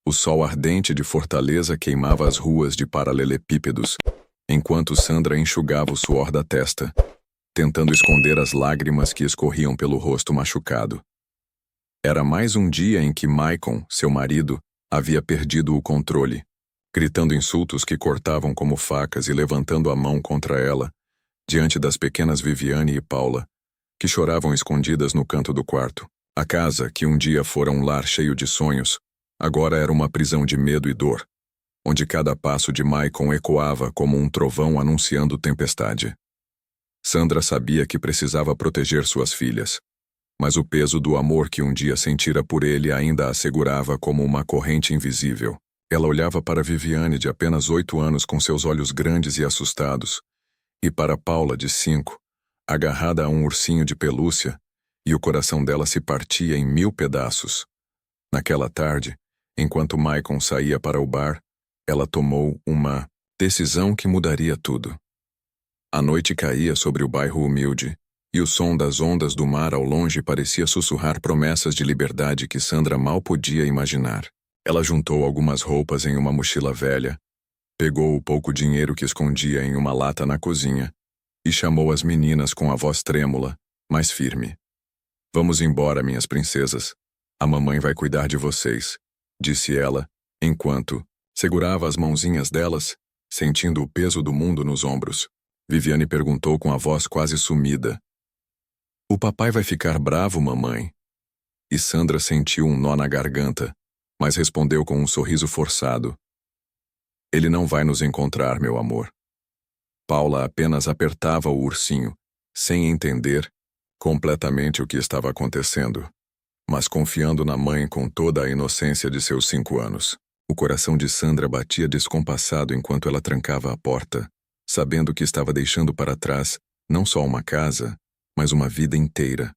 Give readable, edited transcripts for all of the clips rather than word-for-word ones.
O sol ardente de Fortaleza queimava as ruas de paralelepípedos, enquanto Sandra enxugava o suor da testa, tentando esconder as lágrimas que escorriam pelo rosto machucado. Era mais um dia em que Maicon, seu marido, havia perdido o controle, gritando insultos que cortavam como facas e levantando a mão contra ela, diante das pequenas Viviane e Paula, que choravam escondidas no canto do quarto. A casa, que um dia fora um lar cheio de sonhos, agora era uma prisão de medo e dor, onde cada passo de Maicon ecoava como um trovão anunciando tempestade. Sandra sabia que precisava proteger suas filhas, mas o peso do amor que um dia sentira por ele ainda a segurava como uma corrente invisível. Ela olhava para Viviane, de apenas 8 anos, com seus olhos grandes e assustados, e para Paula, de 5, agarrada a um ursinho de pelúcia, e o coração dela se partia em 1000 pedaços. Naquela tarde, enquanto Maicon saía para o bar, ela tomou uma decisão que mudaria tudo. A noite caía sobre o bairro humilde, e o som das ondas do mar ao longe parecia sussurrar promessas de liberdade que Sandra mal podia imaginar. Ela juntou algumas roupas em uma mochila velha, pegou o pouco dinheiro que escondia em uma lata na cozinha e chamou as meninas com a voz trêmula, mas firme. "Vamos embora, minhas princesas. A mamãe vai cuidar de vocês", disse ela, enquanto segurava as mãozinhas delas, sentindo o peso do mundo nos ombros. Viviane perguntou com a voz quase sumida: "O papai vai ficar bravo, mamãe?" E Sandra sentiu um nó na garganta, mas respondeu com um sorriso forçado: "Ele não vai nos encontrar, meu amor." Paula apenas apertava o ursinho, sem entender completamente o que estava acontecendo, mas confiando na mãe com toda a inocência de seus 5 anos. O coração de Sandra batia descompassado enquanto ela trancava a porta, sabendo que estava deixando para trás não só uma casa, mas uma vida inteira.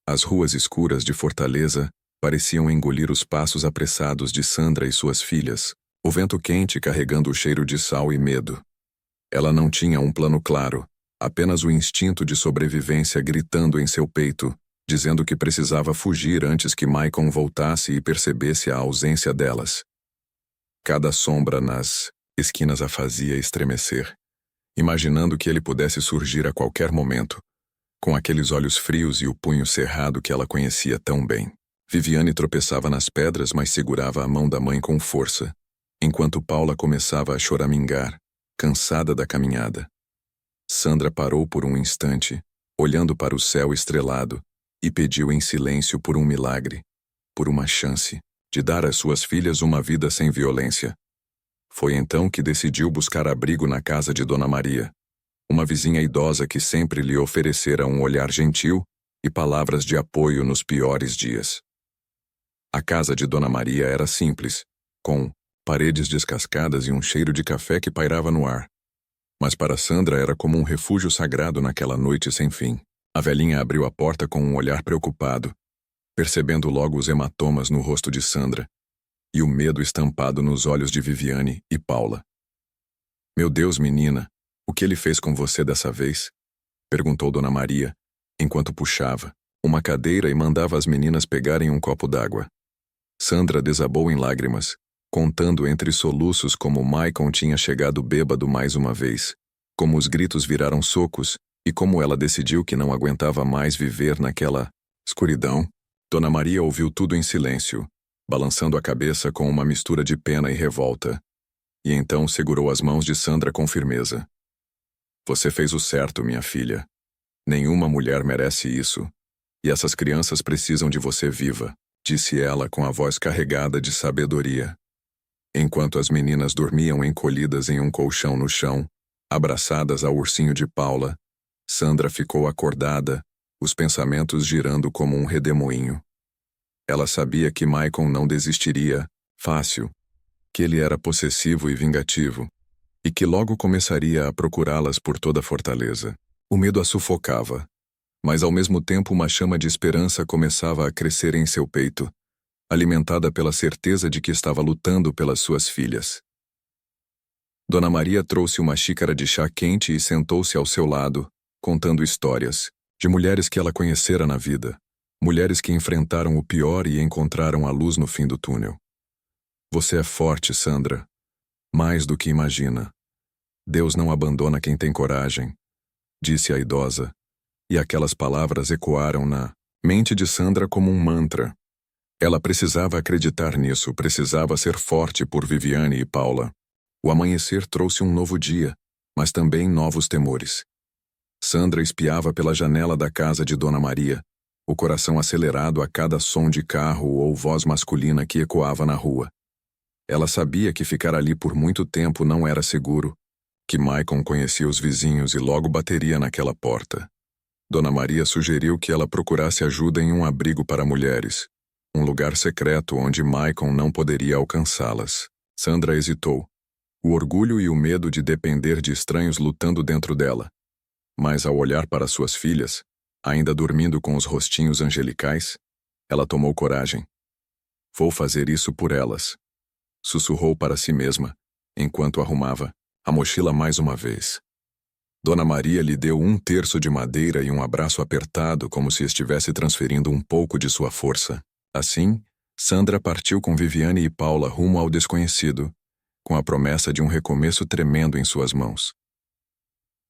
As ruas escuras de Fortaleza pareciam engolir os passos apressados de Sandra e suas filhas, o vento quente carregando o cheiro de sal e medo. Ela não tinha um plano claro, apenas o instinto de sobrevivência gritando em seu peito, dizendo que precisava fugir antes que Maicon voltasse e percebesse a ausência delas. Cada sombra nas esquinas a fazia estremecer, imaginando que ele pudesse surgir a qualquer momento, com aqueles olhos frios e o punho cerrado que ela conhecia tão bem. Viviane tropeçava nas pedras, mas segurava a mão da mãe com força, enquanto Paula começava a choramingar, cansada da caminhada. Sandra parou por um instante, olhando para o céu estrelado, e pediu em silêncio por um milagre, por uma chance, de dar às suas filhas uma vida sem violência. Foi então que decidiu buscar abrigo na casa de Dona Maria, uma vizinha idosa que sempre lhe oferecera um olhar gentil e palavras de apoio nos piores dias. A casa de Dona Maria era simples, com paredes descascadas e um cheiro de café que pairava no ar. Mas para Sandra era como um refúgio sagrado naquela noite sem fim. A velhinha abriu a porta com um olhar preocupado, percebendo logo os hematomas no rosto de Sandra e o medo estampado nos olhos de Viviane e Paula. "Meu Deus, menina, o que ele fez com você dessa vez?" perguntou Dona Maria, enquanto puxava uma cadeira e mandava as meninas pegarem um copo d'água. Sandra desabou em lágrimas, contando entre soluços como Maicon tinha chegado bêbado mais uma vez, como os gritos viraram socos e como ela decidiu que não aguentava mais viver naquela escuridão. Dona Maria ouviu tudo em silêncio, balançando a cabeça com uma mistura de pena e revolta, e então segurou as mãos de Sandra com firmeza. "Você fez o certo, minha filha. Nenhuma mulher merece isso, e essas crianças precisam de você viva", disse ela com a voz carregada de sabedoria. Enquanto as meninas dormiam encolhidas em um colchão no chão, abraçadas ao ursinho de Paula, Sandra ficou acordada, os pensamentos girando como um redemoinho. Ela sabia que Maicon não desistiria fácil, que ele era possessivo e vingativo, e que logo começaria a procurá-las por toda a Fortaleza. O medo a sufocava, mas ao mesmo tempo uma chama de esperança começava a crescer em seu peito, alimentada pela certeza de que estava lutando pelas suas filhas. Dona Maria trouxe uma xícara de chá quente e sentou-se ao seu lado, contando histórias de mulheres que ela conhecera na vida, mulheres que enfrentaram o pior e encontraram a luz no fim do túnel. Você é forte, Sandra. Mais do que imagina. Deus não abandona quem tem coragem, disse a idosa, e aquelas palavras ecoaram na mente de Sandra como um mantra. Ela precisava acreditar nisso, precisava ser forte por Viviane e Paula. O amanhecer trouxe um novo dia, mas também novos temores. Sandra espiava pela janela da casa de Dona Maria, o coração acelerado a cada som de carro ou voz masculina que ecoava na rua. Ela sabia que ficar ali por muito tempo não era seguro, que Maicon conhecia os vizinhos e logo bateria naquela porta. Dona Maria sugeriu que ela procurasse ajuda em um abrigo para mulheres, um lugar secreto onde Maicon não poderia alcançá-las. Sandra hesitou, o orgulho e o medo de depender de estranhos lutando dentro dela. Mas ao olhar para suas filhas, ainda dormindo com os rostinhos angelicais, ela tomou coragem. Vou fazer isso por elas, sussurrou para si mesma, enquanto arrumava a mochila mais uma vez. Dona Maria lhe deu 1/3 de madeira e um abraço apertado como se estivesse transferindo um pouco de sua força. Assim, Sandra partiu com Viviane e Paula rumo ao desconhecido, com a promessa de um recomeço tremendo em suas mãos.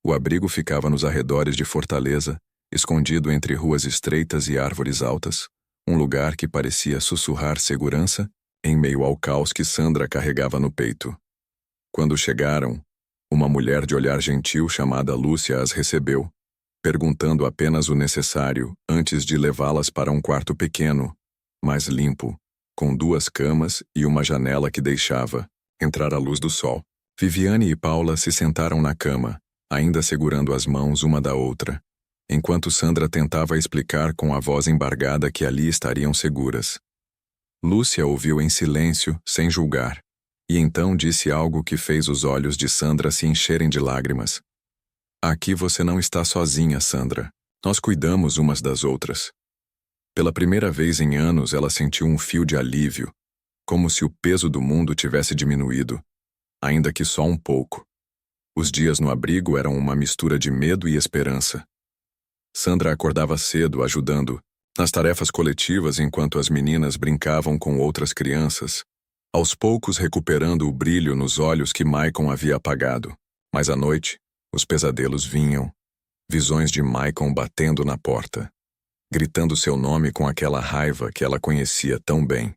O abrigo ficava nos arredores de Fortaleza, escondido entre ruas estreitas e árvores altas, um lugar que parecia sussurrar segurança em meio ao caos que Sandra carregava no peito. Quando chegaram, uma mulher de olhar gentil chamada Lúcia as recebeu, perguntando apenas o necessário antes de levá-las para um quarto pequeno, mas limpo, com 2 camas e uma janela que deixava entrar a luz do sol. Viviane e Paula se sentaram na cama, ainda segurando as mãos uma da outra, enquanto Sandra tentava explicar com a voz embargada que ali estariam seguras. Lúcia ouviu em silêncio, sem julgar, e então disse algo que fez os olhos de Sandra se encherem de lágrimas. Aqui você não está sozinha, Sandra. Nós cuidamos umas das outras. Pela primeira vez em anos, ela sentiu um fio de alívio, como se o peso do mundo tivesse diminuído, ainda que só um pouco. Os dias no abrigo eram uma mistura de medo e esperança. Sandra acordava cedo, ajudando nas tarefas coletivas enquanto as meninas brincavam com outras crianças, aos poucos recuperando o brilho nos olhos que Maicon havia apagado. Mas à noite, os pesadelos vinham, visões de Maicon batendo na porta, gritando seu nome com aquela raiva que ela conhecia tão bem.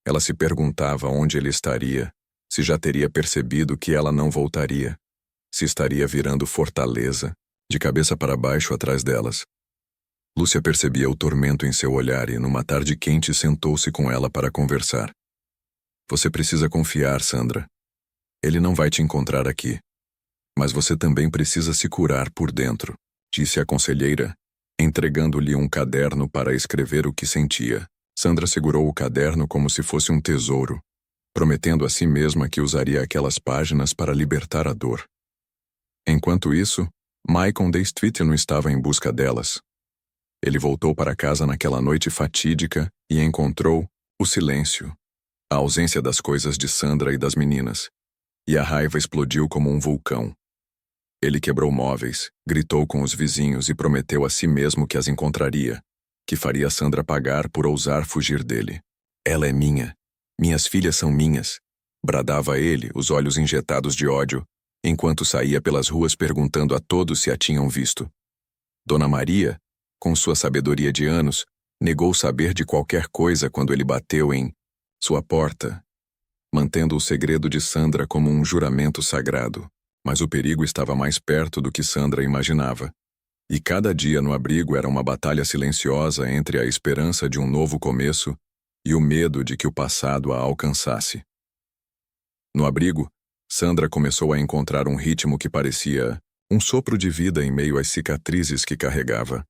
Ela se perguntava onde ele estaria, se já teria percebido que ela não voltaria, se estaria virando Fortaleza, de cabeça para baixo atrás delas. Lúcia percebia o tormento em seu olhar e, numa tarde quente, sentou-se com ela para conversar. Você precisa confiar, Sandra. Ele não vai te encontrar aqui. Mas você também precisa se curar por dentro, disse a conselheira, entregando-lhe um caderno para escrever o que sentia. Sandra segurou o caderno como se fosse um tesouro, prometendo a si mesma que usaria aquelas páginas para libertar a dor. Enquanto isso, Maicon Deistwit não estava em busca delas. Ele voltou para casa naquela noite fatídica e encontrou o silêncio, a ausência das coisas de Sandra e das meninas, e a raiva explodiu como um vulcão. Ele quebrou móveis, gritou com os vizinhos e prometeu a si mesmo que as encontraria, que faria Sandra pagar por ousar fugir dele. Ela é minha. Minhas filhas são minhas, bradava ele, os olhos injetados de ódio, enquanto saía pelas ruas perguntando a todos se a tinham visto. Dona Maria, com sua sabedoria de anos, negou saber de qualquer coisa quando ele bateu em sua porta, mantendo o segredo de Sandra como um juramento sagrado. Mas o perigo estava mais perto do que Sandra imaginava. E cada dia no abrigo era uma batalha silenciosa entre a esperança de um novo começo e o medo de que o passado a alcançasse. No abrigo, Sandra começou a encontrar um ritmo que parecia um sopro de vida em meio às cicatrizes que carregava.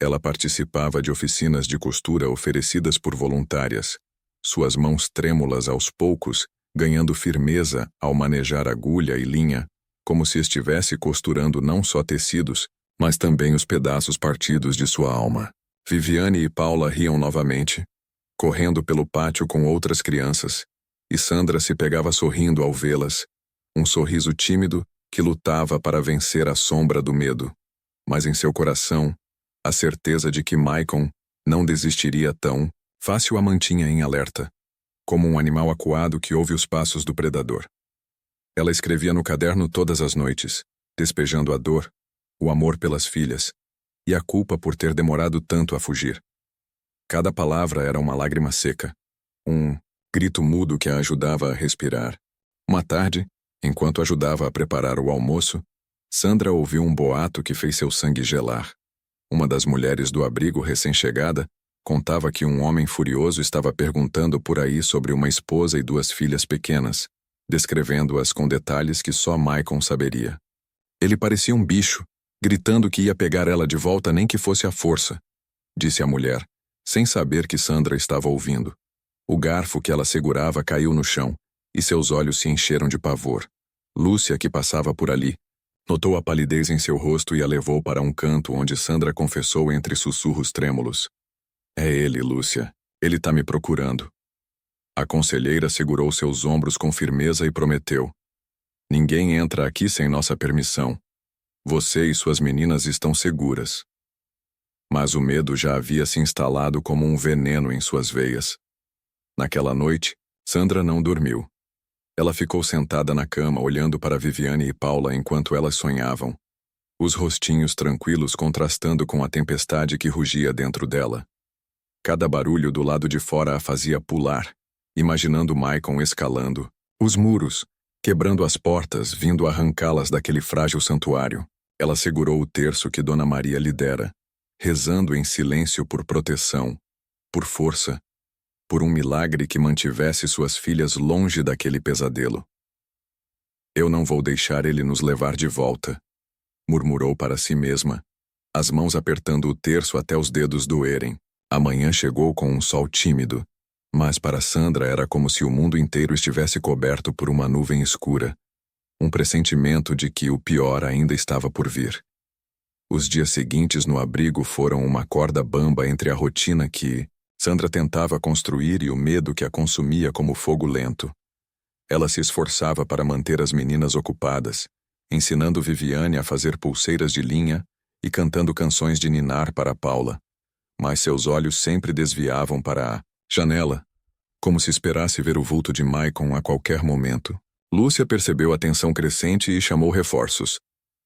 Ela participava de oficinas de costura oferecidas por voluntárias, suas mãos trêmulas aos poucos, ganhando firmeza ao manejar agulha e linha, como se estivesse costurando não só tecidos, mas também os pedaços partidos de sua alma. Viviane e Paula riam novamente, correndo pelo pátio com outras crianças, e Sandra se pegava sorrindo ao vê-las, um sorriso tímido que lutava para vencer a sombra do medo. Mas em seu coração, a certeza de que Maicon não desistiria tão fácil a mantinha em alerta. como um animal acuado que ouve os passos do predador. Ela escrevia no caderno todas as noites, despejando a dor, o amor pelas filhas e a culpa por ter demorado tanto a fugir. Cada palavra era uma lágrima seca, um grito mudo que a ajudava a respirar. Uma tarde, enquanto ajudava a preparar o almoço, Sandra ouviu um boato que fez seu sangue gelar. Uma das mulheres do abrigo recém-chegada contava que um homem furioso estava perguntando por aí sobre uma esposa e 2 filhas pequenas, descrevendo-as com detalhes que só Maicon saberia. Ele parecia um bicho, gritando que ia pegar ela de volta nem que fosse à força, disse a mulher, sem saber que Sandra estava ouvindo. O garfo que ela segurava caiu no chão, e seus olhos se encheram de pavor. Lúcia, que passava por ali, notou a palidez em seu rosto e a levou para um canto onde Sandra confessou entre sussurros trêmulos. É ele, Lúcia. Ele tá me procurando. A conselheira segurou seus ombros com firmeza e prometeu. Ninguém entra aqui sem nossa permissão. Você e suas meninas estão seguras. Mas o medo já havia se instalado como um veneno em suas veias. Naquela noite, Sandra não dormiu. Ela ficou sentada na cama olhando para Viviane e Paula enquanto elas sonhavam, os rostinhos tranquilos contrastando com a tempestade que rugia dentro dela. Cada barulho do lado de fora a fazia pular, imaginando Maicon escalando os muros, quebrando as portas, vindo arrancá-las daquele frágil santuário. Ela segurou o terço que Dona Maria lhe dera, rezando em silêncio por proteção, por força, por um milagre que mantivesse suas filhas longe daquele pesadelo. Eu não vou deixar ele nos levar de volta, murmurou para si mesma, as mãos apertando o terço até os dedos doerem. A manhã chegou com um sol tímido, mas para Sandra era como se o mundo inteiro estivesse coberto por uma nuvem escura, um pressentimento de que o pior ainda estava por vir. Os dias seguintes no abrigo foram uma corda bamba entre a rotina que Sandra tentava construir e o medo que a consumia como fogo lento. Ela se esforçava para manter as meninas ocupadas, ensinando Viviane a fazer pulseiras de linha e cantando canções de ninar para Paula. Mas seus olhos sempre desviavam para a janela, como se esperasse ver o vulto de Maicon a qualquer momento. Lúcia percebeu a tensão crescente e chamou reforços.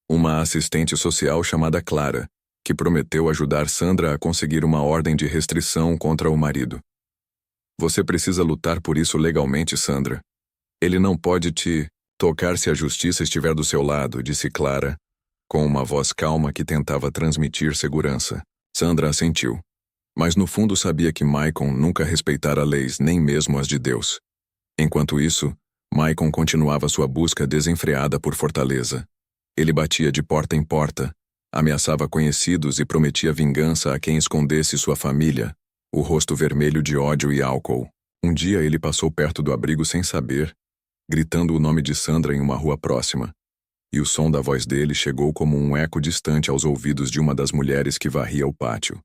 Uma assistente social chamada Clara, que prometeu ajudar Sandra a conseguir uma ordem de restrição contra o marido. Você precisa lutar por isso legalmente, Sandra. Ele não pode te tocar se a justiça estiver do seu lado, disse Clara, com uma voz calma que tentava transmitir segurança. Sandra assentiu, mas no fundo sabia que Maicon nunca respeitara leis, nem mesmo as de Deus. Enquanto isso, Maicon continuava sua busca desenfreada por Fortaleza. Ele batia de porta em porta, ameaçava conhecidos e prometia vingança a quem escondesse sua família, o rosto vermelho de ódio e álcool. Um dia ele passou perto do abrigo sem saber, gritando o nome de Sandra em uma rua próxima, e o som da voz dele chegou como um eco distante aos ouvidos de uma das mulheres que varria o pátio.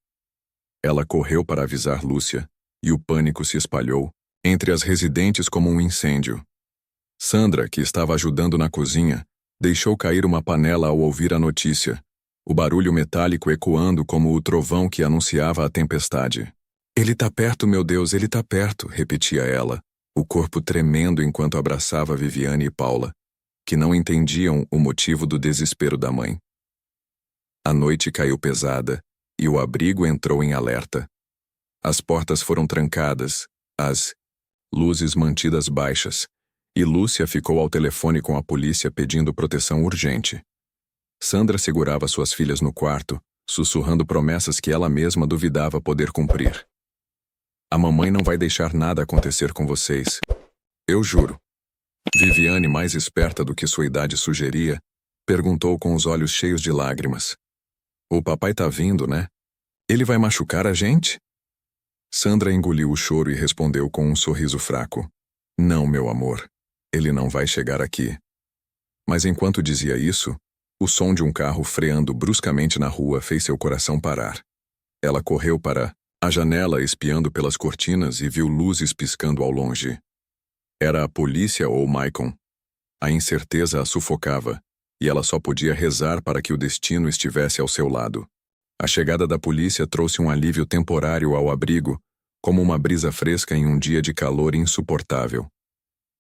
Ela correu para avisar Lúcia, e o pânico se espalhou entre as residentes como um incêndio. Sandra, que estava ajudando na cozinha, deixou cair uma panela ao ouvir a notícia, o barulho metálico ecoando como o trovão que anunciava a tempestade. Ele tá perto, meu Deus, ele tá perto, repetia ela, o corpo tremendo enquanto abraçava Viviane e Paula, que não entendiam o motivo do desespero da mãe. A noite caiu pesada, e o abrigo entrou em alerta. As portas foram trancadas, as luzes mantidas baixas, e Lúcia ficou ao telefone com a polícia pedindo proteção urgente. Sandra segurava suas filhas no quarto, sussurrando promessas que ela mesma duvidava poder cumprir. A mamãe não vai deixar nada acontecer com vocês. Eu juro. Viviane, mais esperta do que sua idade sugeria, perguntou com os olhos cheios de lágrimas. O papai tá vindo, né? Ele vai machucar a gente? Sandra engoliu o choro e respondeu com um sorriso fraco. Não, meu amor. Ele não vai chegar aqui. Mas enquanto dizia isso, o som de um carro freando bruscamente na rua fez seu coração parar. Ela correu para a janela espiando pelas cortinas e viu luzes piscando ao longe. Era a polícia ou Maicon. A incerteza a sufocava, e ela só podia rezar para que o destino estivesse ao seu lado. A chegada da polícia trouxe um alívio temporário ao abrigo, como uma brisa fresca em um dia de calor insuportável.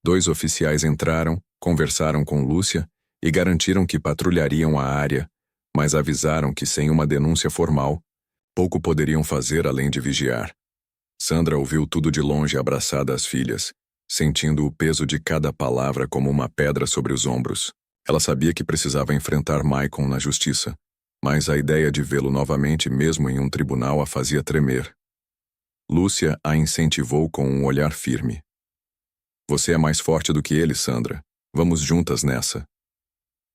2 oficiais entraram, conversaram com Lúcia e garantiram que patrulhariam a área, mas avisaram que sem uma denúncia formal, pouco poderiam fazer além de vigiar. Sandra ouviu tudo de longe abraçada às filhas, sentindo o peso de cada palavra como uma pedra sobre os ombros. Ela sabia que precisava enfrentar Maicon na justiça, mas a ideia de vê-lo novamente mesmo em um tribunal a fazia tremer. Lúcia a incentivou com um olhar firme. Você é mais forte do que ele, Sandra. Vamos juntas nessa.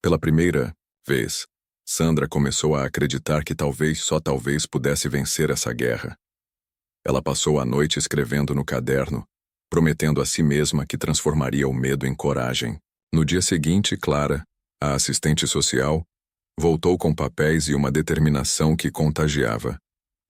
Pela primeira vez, Sandra começou a acreditar que talvez, só talvez, pudesse vencer essa guerra. Ela passou a noite escrevendo no caderno, prometendo a si mesma que transformaria o medo em coragem. No dia seguinte, Clara, a assistente social, voltou com papéis e uma determinação que contagiava.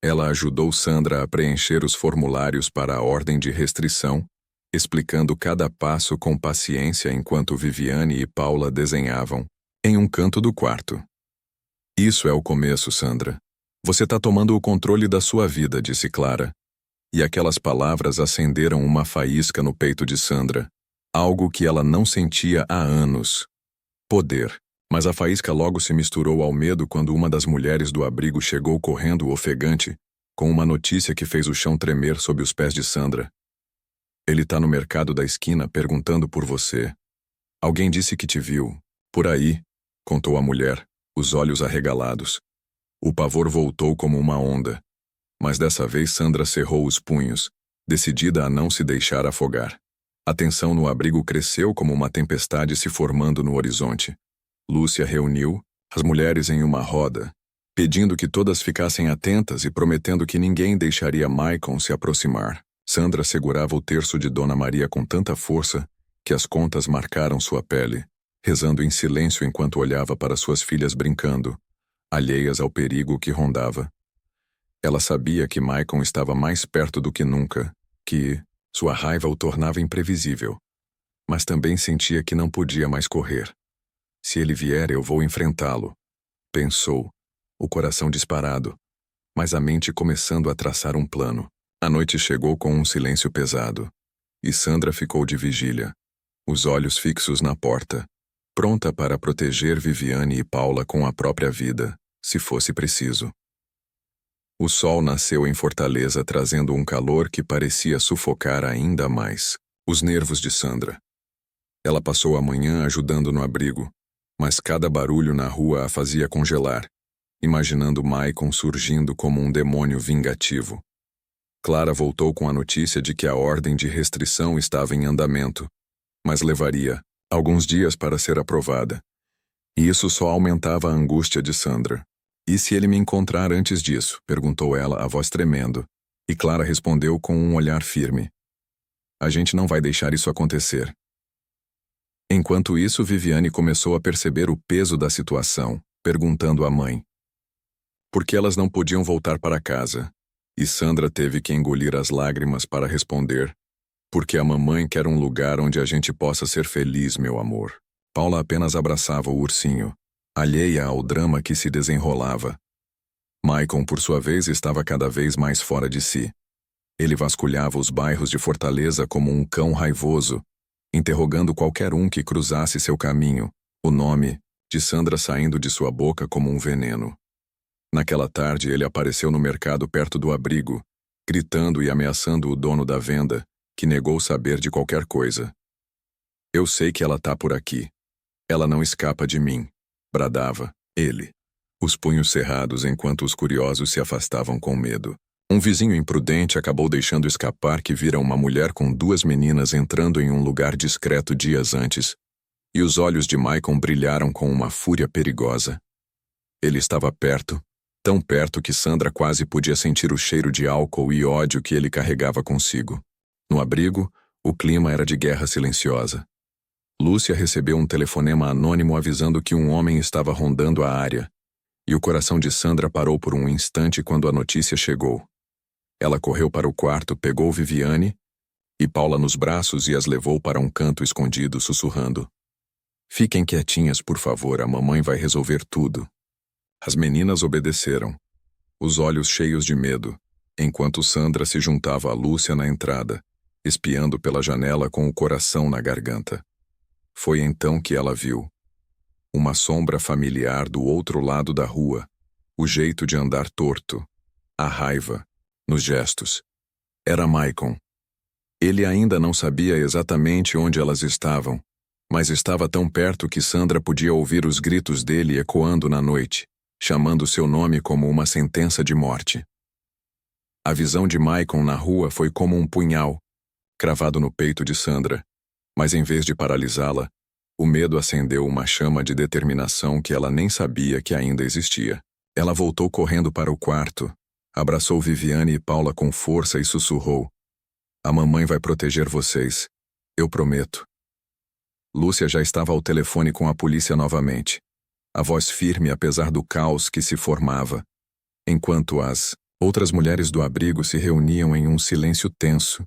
Ela ajudou Sandra a preencher os formulários para a ordem de restrição, explicando cada passo com paciência enquanto Viviane e Paula desenhavam, em um canto do quarto. Isso é o começo, Sandra. Você está tomando o controle da sua vida, disse Clara. E aquelas palavras acenderam uma faísca no peito de Sandra, algo que ela não sentia há anos. Poder. Mas a faísca logo se misturou ao medo quando uma das mulheres do abrigo chegou correndo ofegante, com uma notícia que fez o chão tremer sob os pés de Sandra. Ele tá no mercado da esquina perguntando por você. Alguém disse que te viu. Por aí, contou a mulher, os olhos arregalados. O pavor voltou como uma onda. Mas dessa vez Sandra cerrou os punhos, decidida a não se deixar afogar. A tensão no abrigo cresceu como uma tempestade se formando no horizonte. Lúcia reuniu as mulheres em uma roda, pedindo que todas ficassem atentas e prometendo que ninguém deixaria Maicon se aproximar. Sandra segurava o terço de Dona Maria com tanta força que as contas marcaram sua pele, rezando em silêncio enquanto olhava para suas filhas brincando, alheias ao perigo que rondava. Ela sabia que Maicon estava mais perto do que nunca, que sua raiva o tornava imprevisível, mas também sentia que não podia mais correr. Se ele vier, eu vou enfrentá-lo, pensou, o coração disparado, mas a mente começando a traçar um plano. A noite chegou com um silêncio pesado, e Sandra ficou de vigília, os olhos fixos na porta, pronta para proteger Viviane e Paula com a própria vida, se fosse preciso. O sol nasceu em Fortaleza trazendo um calor que parecia sufocar ainda mais os nervos de Sandra. Ela passou a manhã ajudando no abrigo, mas cada barulho na rua a fazia congelar, imaginando Maicon surgindo como um demônio vingativo. Clara voltou com a notícia de que a ordem de restrição estava em andamento, mas levaria alguns dias para ser aprovada. E isso só aumentava a angústia de Sandra. E se ele me encontrar antes disso? Perguntou ela, a voz tremendo. E Clara respondeu com um olhar firme. A gente não vai deixar isso acontecer. Enquanto isso, Viviane começou a perceber o peso da situação, perguntando à mãe por que elas não podiam voltar para casa. E Sandra teve que engolir as lágrimas para responder, porque a mamãe quer um lugar onde a gente possa ser feliz, meu amor. Paula apenas abraçava o ursinho, alheia ao drama que se desenrolava. Maicon, por sua vez, estava cada vez mais fora de si. Ele vasculhava os bairros de Fortaleza como um cão raivoso, interrogando qualquer um que cruzasse seu caminho, o nome de Sandra saindo de sua boca como um veneno. Naquela tarde ele apareceu no mercado perto do abrigo, gritando e ameaçando o dono da venda, que negou saber de qualquer coisa. Eu sei que ela tá por aqui. Ela não escapa de mim, bradava ele, os punhos cerrados enquanto os curiosos se afastavam com medo. Um vizinho imprudente acabou deixando escapar que vira uma mulher com 2 meninas entrando em um lugar discreto dias antes, e os olhos de Maicon brilharam com uma fúria perigosa. Ele estava perto, tão perto que Sandra quase podia sentir o cheiro de álcool e ódio que ele carregava consigo. No abrigo, o clima era de guerra silenciosa. Lúcia recebeu um telefonema anônimo avisando que um homem estava rondando a área, e o coração de Sandra parou por um instante quando a notícia chegou. Ela correu para o quarto, pegou Viviane e Paula nos braços e as levou para um canto escondido, sussurrando. Fiquem quietinhas, por favor, a mamãe vai resolver tudo. As meninas obedeceram, os olhos cheios de medo, enquanto Sandra se juntava a Lúcia na entrada, espiando pela janela com o coração na garganta. Foi então que ela viu uma sombra familiar do outro lado da rua, o jeito de andar torto, a raiva, nos gestos. Era Maicon. Ele ainda não sabia exatamente onde elas estavam, mas estava tão perto que Sandra podia ouvir os gritos dele ecoando na noite, chamando seu nome como uma sentença de morte. A visão de Maicon na rua foi como um punhal, cravado no peito de Sandra, mas em vez de paralisá-la, o medo acendeu uma chama de determinação que ela nem sabia que ainda existia. Ela voltou correndo para o quarto, abraçou Viviane e Paula com força e sussurrou: "A mamãe vai proteger vocês. Eu prometo." Lúcia já estava ao telefone com a polícia novamente, a voz firme apesar do caos que se formava, enquanto as outras mulheres do abrigo se reuniam em um silêncio tenso,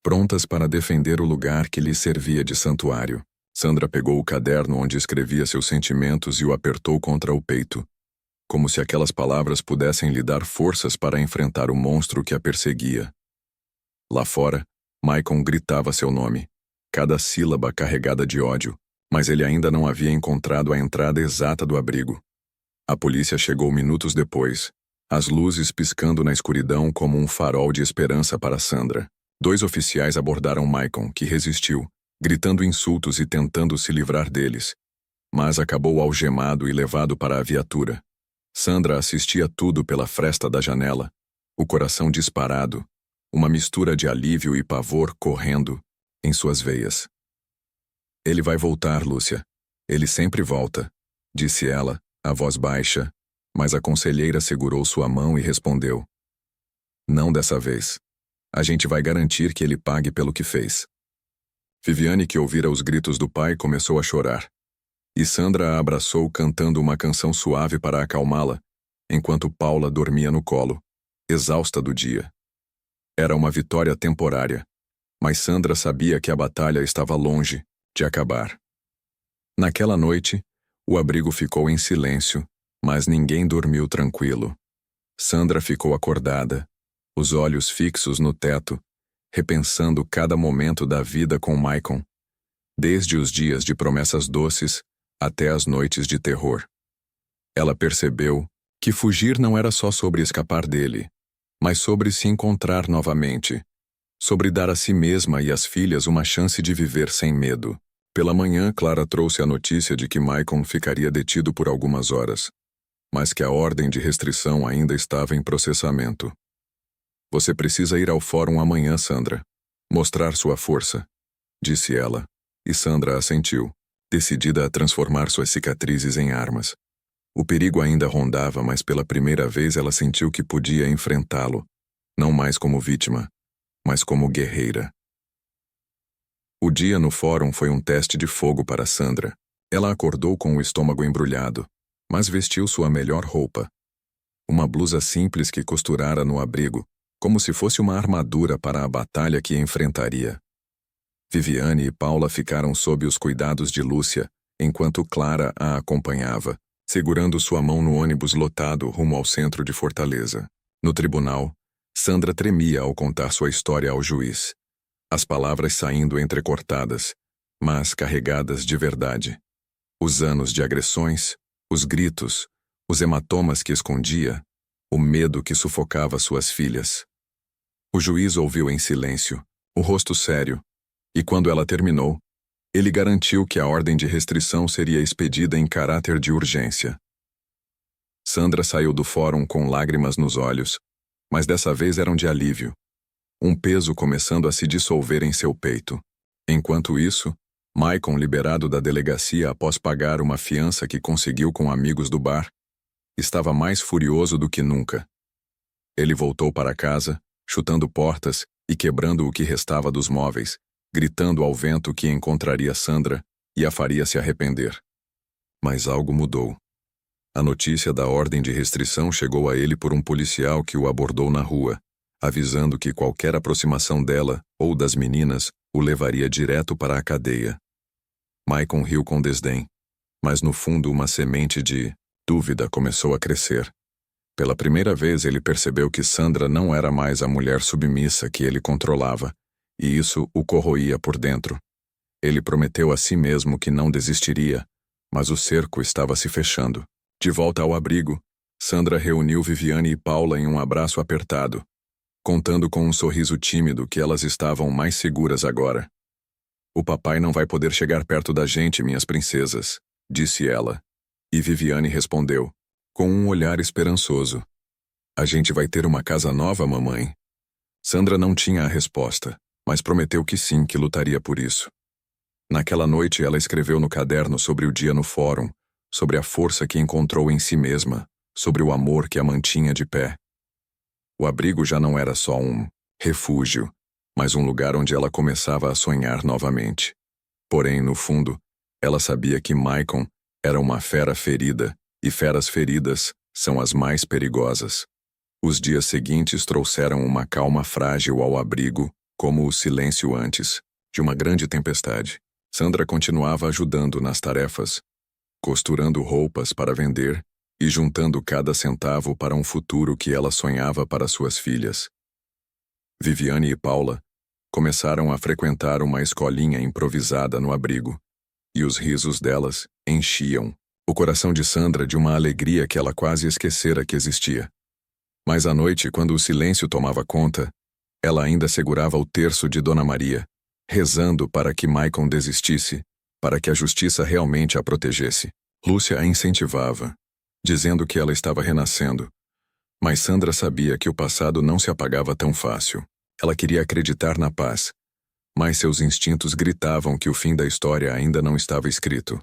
prontas para defender o lugar que lhes servia de santuário. Sandra pegou o caderno onde escrevia seus sentimentos e o apertou contra o peito, como se aquelas palavras pudessem lhe dar forças para enfrentar o monstro que a perseguia. Lá fora, Maicon gritava seu nome, cada sílaba carregada de ódio, mas ele ainda não havia encontrado a entrada exata do abrigo. A polícia chegou minutos depois, as luzes piscando na escuridão como um farol de esperança para Sandra. 2 oficiais abordaram Maicon, que resistiu, gritando insultos e tentando se livrar deles, mas acabou algemado e levado para a viatura. Sandra assistia tudo pela fresta da janela, o coração disparado, uma mistura de alívio e pavor correndo em suas veias. "Ele vai voltar, Lúcia. Ele sempre volta", disse ela, a voz baixa, mas a conselheira segurou sua mão e respondeu: "Não dessa vez. A gente vai garantir que ele pague pelo que fez." Viviane, que ouvira os gritos do pai, começou a chorar, e Sandra a abraçou cantando uma canção suave para acalmá-la, enquanto Paula dormia no colo, exausta do dia. Era uma vitória temporária, mas Sandra sabia que a batalha estava longe de acabar. Naquela noite, o abrigo ficou em silêncio, mas ninguém dormiu tranquilo. Sandra ficou acordada, os olhos fixos no teto, repensando cada momento da vida com Maicon, desde os dias de promessas doces até as noites de terror. Ela percebeu que fugir não era só sobre escapar dele, mas sobre se encontrar novamente, sobre dar a si mesma e às filhas uma chance de viver sem medo. Pela manhã, Clara trouxe a notícia de que Maicon ficaria detido por algumas horas, mas que a ordem de restrição ainda estava em processamento. "Você precisa ir ao fórum amanhã, Sandra. Mostrar sua força", disse ela, e Sandra assentiu, decidida a transformar suas cicatrizes em armas. O perigo ainda rondava, mas pela primeira vez ela sentiu que podia enfrentá-lo, não mais como vítima, mas como guerreira. O dia no fórum foi um teste de fogo para Sandra. Ela acordou com o estômago embrulhado, mas vestiu sua melhor roupa. Uma blusa simples que costurara no abrigo, como se fosse uma armadura para a batalha que enfrentaria. Viviane e Paula ficaram sob os cuidados de Lúcia, enquanto Clara a acompanhava, segurando sua mão no ônibus lotado rumo ao centro de Fortaleza. No tribunal, Sandra tremia ao contar sua história ao juiz, as palavras saindo entrecortadas, mas carregadas de verdade. Os anos de agressões, os gritos, os hematomas que escondia, o medo que sufocava suas filhas. O juiz ouviu em silêncio, o rosto sério, e quando ela terminou, ele garantiu que a ordem de restrição seria expedida em caráter de urgência. Sandra saiu do fórum com lágrimas nos olhos, mas dessa vez eram de alívio, um peso começando a se dissolver em seu peito. Enquanto isso, Maicon, liberado da delegacia após pagar uma fiança que conseguiu com amigos do bar, estava mais furioso do que nunca. Ele voltou para casa, chutando portas e quebrando o que restava dos móveis, gritando ao vento que encontraria Sandra e a faria se arrepender. Mas algo mudou. A notícia da ordem de restrição chegou a ele por um policial que o abordou na rua, avisando que qualquer aproximação dela ou das meninas o levaria direto para a cadeia. Maicon riu com desdém, mas no fundo uma semente de dúvida começou a crescer. Pela primeira vez ele percebeu que Sandra não era mais a mulher submissa que ele controlava, e isso o corroía por dentro. Ele prometeu a si mesmo que não desistiria, mas o cerco estava se fechando. De volta ao abrigo, Sandra reuniu Viviane e Paula em um abraço apertado, contando com um sorriso tímido que elas estavam mais seguras agora. "O papai não vai poder chegar perto da gente, minhas princesas", disse ela. E Viviane respondeu, com um olhar esperançoso: "A gente vai ter uma casa nova, mamãe?" Sandra não tinha a resposta, mas prometeu que sim, que lutaria por isso. Naquela noite ela escreveu no caderno sobre o dia no fórum, sobre a força que encontrou em si mesma, sobre o amor que a mantinha de pé. O abrigo já não era só um refúgio, mas um lugar onde ela começava a sonhar novamente. Porém, no fundo, ela sabia que Maicon era uma fera ferida, e feras feridas são as mais perigosas. Os dias seguintes trouxeram uma calma frágil ao abrigo, como o silêncio antes de uma grande tempestade. Sandra continuava ajudando nas tarefas, costurando roupas para vender e juntando cada centavo para um futuro que ela sonhava para suas filhas. Viviane e Paula começaram a frequentar uma escolinha improvisada no abrigo, e os risos delas enchiam o coração de Sandra de uma alegria que ela quase esquecera que existia. Mas à noite, quando o silêncio tomava conta, ela ainda segurava o terço de Dona Maria, rezando para que Maicon desistisse, para que a justiça realmente a protegesse. Lúcia a incentivava, dizendo que ela estava renascendo. Mas Sandra sabia que o passado não se apagava tão fácil. Ela queria acreditar na paz, mas seus instintos gritavam que o fim da história ainda não estava escrito.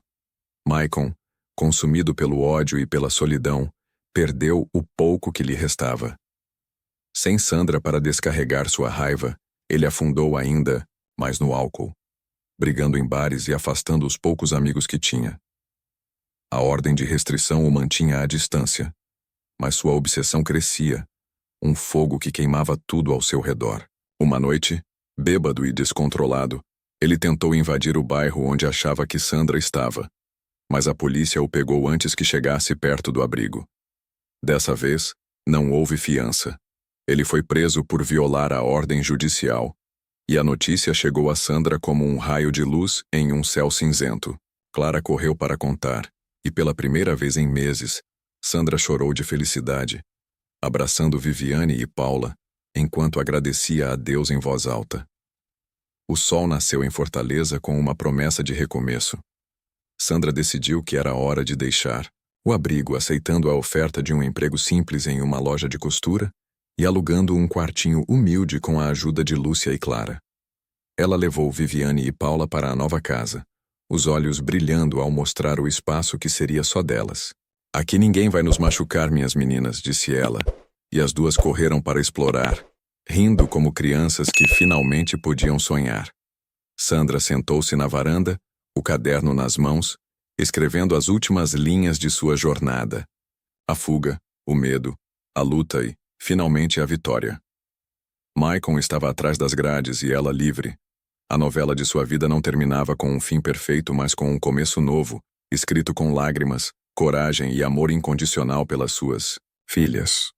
Maicon, consumido pelo ódio e pela solidão, perdeu o pouco que lhe restava. Sem Sandra para descarregar sua raiva, ele afundou ainda mais no álcool, brigando em bares e afastando os poucos amigos que tinha. A ordem de restrição o mantinha à distância, mas sua obsessão crescia, um fogo que queimava tudo ao seu redor. Uma noite, bêbado e descontrolado, ele tentou invadir o bairro onde achava que Sandra estava, mas a polícia o pegou antes que chegasse perto do abrigo. Dessa vez, não houve fiança. Ele foi preso por violar a ordem judicial, e a notícia chegou a Sandra como um raio de luz em um céu cinzento. Clara correu para contar, e pela primeira vez em meses, Sandra chorou de felicidade, abraçando Viviane e Paula, enquanto agradecia a Deus em voz alta. O sol nasceu em Fortaleza com uma promessa de recomeço. Sandra decidiu que era hora de deixar o abrigo, aceitando a oferta de um emprego simples em uma loja de costura e alugando um quartinho humilde com a ajuda de Lúcia e Clara. Ela levou Viviane e Paula para a nova casa, os olhos brilhando ao mostrar o espaço que seria só delas. "Aqui ninguém vai nos machucar, minhas meninas", disse ela, e as duas correram para explorar, rindo como crianças que finalmente podiam sonhar. Sandra sentou-se na varanda, o caderno nas mãos, escrevendo as últimas linhas de sua jornada. A fuga, o medo, a luta e, finalmente, a vitória. Maicon estava atrás das grades e ela livre. A novela de sua vida não terminava com um fim perfeito, mas com um começo novo, escrito com lágrimas, coragem e amor incondicional pelas suas filhas.